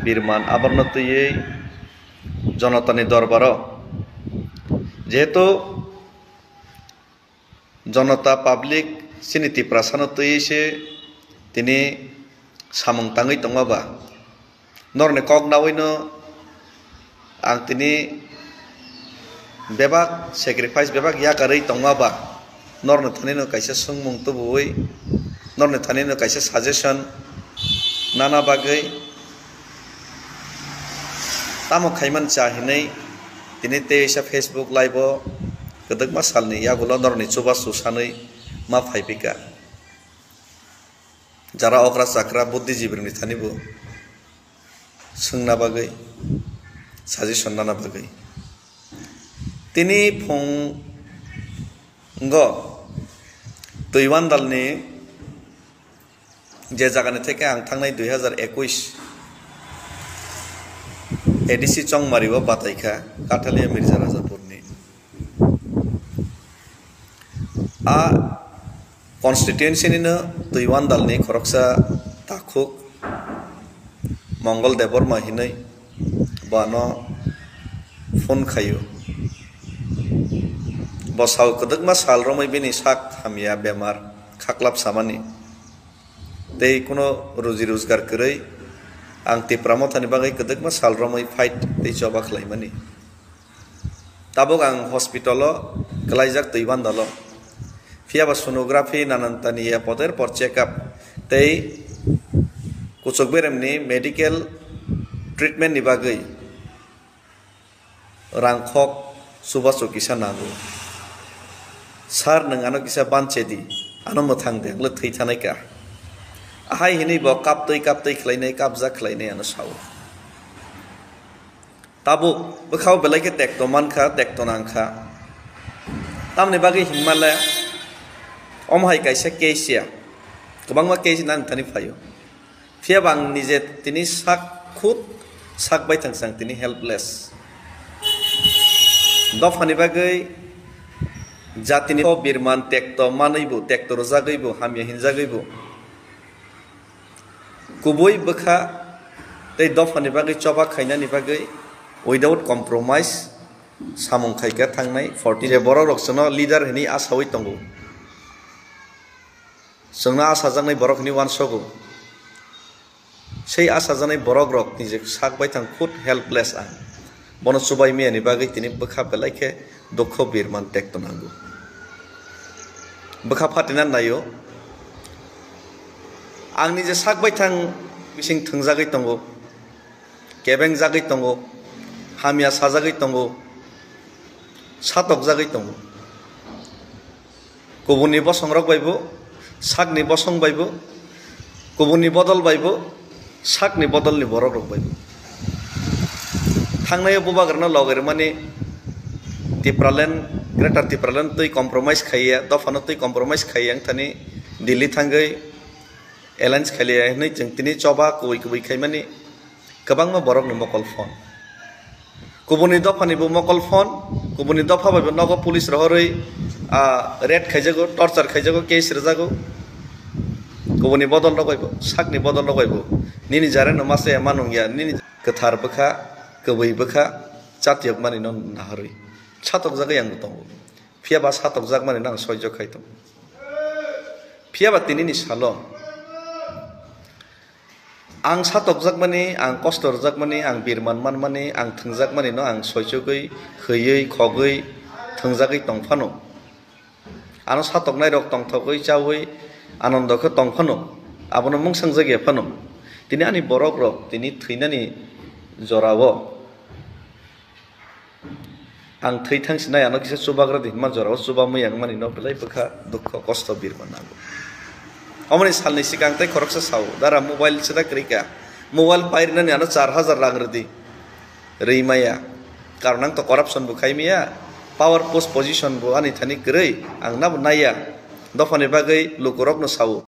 बिरमान आबरनो तुयै जनतानि दरबाराव जेहेतु जनता पाब्लिक सिनिति प्रासानो तुयैसे तिनि samung tangai tongaba norne kok nawino ang tini bebak sacrifice bebak ya karai tongaba norne thanino kaisa sungmung tubui norne thanino kaisa suggestion nana bagai tamo khaiman chahinai tini teisa Facebook live o kedak masalni yagulo norne chuba susanai ma phaipika jara okra sakra buddhijibir ni thanibo sungna bagai suggestion nana bagai tini phongo tuiwan dalni je jagani theke ang thangnai 2021 ADC Chongmaribo bataikha Kathalia Mirza Rajapurni a constituency ni no tuiwan dalni khoroksa takhuk Mongol Devor mahinai bano phone khayo bosau kedekma sal romai bini sak hamia bemar khaklap samani tei kono roji rozgar korei ang ti pramothani bagai kedekma sal romai fight tei joba khlaimani tabok ang hospital o kalaijak tuiwan dalo Fiaba sonography nanantani ya poder por check up tei kuchok beremni medical treatment ni bagai rangkhok subaso kisa nago sar nangano kisa banchedi ano mothang de le thei thanai ka ahai hini bo kap tei khlainai kapja khlainai ano saw tabu bkhau belai ke tek to man kha tek to nang kha tamni bagai himalaya omhai kaisa kesia kobangma keisi nan thani phayo fiabang nije tini sak khut sak bai thangsang tini helpless dofani bagai jatini o birman tekto manaibu tekto rojagaibu hamya hinjagaibu kubui bkha tei dofani bagai choba khainani bagai without compromise samung khaika thangnai 40 je borok roksono leader hini asawi tongo Sengna asa jangnai borok ni wan sogo sei asa jangnai borok rok ni je sak bai thang khut helpless ang bono subai mi ani bagai tini bkha belaike dokho birman tek to nango bkha phatinan nayo angni je sak bai thang bising thangjagai tongo kebeng jagai tongo hamia sajagai tongo satok jagai tongo kobuni bo songrok baibo sakni bosong baibo kubuni bodol baibo sakni bodol ni borok rok baibo thangnai bubagarna loger mani tipralen greater tipralen tui compromise khaiya dofano tui compromise khaiyang thani Delhi thangai alliance khaliya nei jengtini choba kui khaimani kabangma borok ni mokol phone kubuni dofani bu mokol phone kubuni dofa baibo nogo police rohorei red khaijago torture khaijago case rejago kubuni bodol logaibo sakni bodol logaibo nini jare no mase manungya nini kathar bkha kobui bkha chatiyak mani non naharui chatok jaga yang tongo phiaba chatok jag mani nang soijo khaitom phiaba tinini salo ang chatok jak mani ang kostor jak mani ang birman man mani ang thungjak mani no ang soijogoi khöyei khogoi thungjagoi tongphano ano chatok nai rok tongthogoi chawoi Anando ke tongphano abono mungsang jage phano tini ani borok rok tini theinani jorawo ang thei thangsinai ano kisa chubagra dihma jorawo chubamui yang mani no belai bkha dukho kosto birman nago amani salni sikang tai khoroksa saw dara mobile sida krika mobile pairinani ano 4000 rang redi reimaya karnang to corruption bu khaimia power post position bu ani thani grei ang na naya dofani bagai lukurok no sawu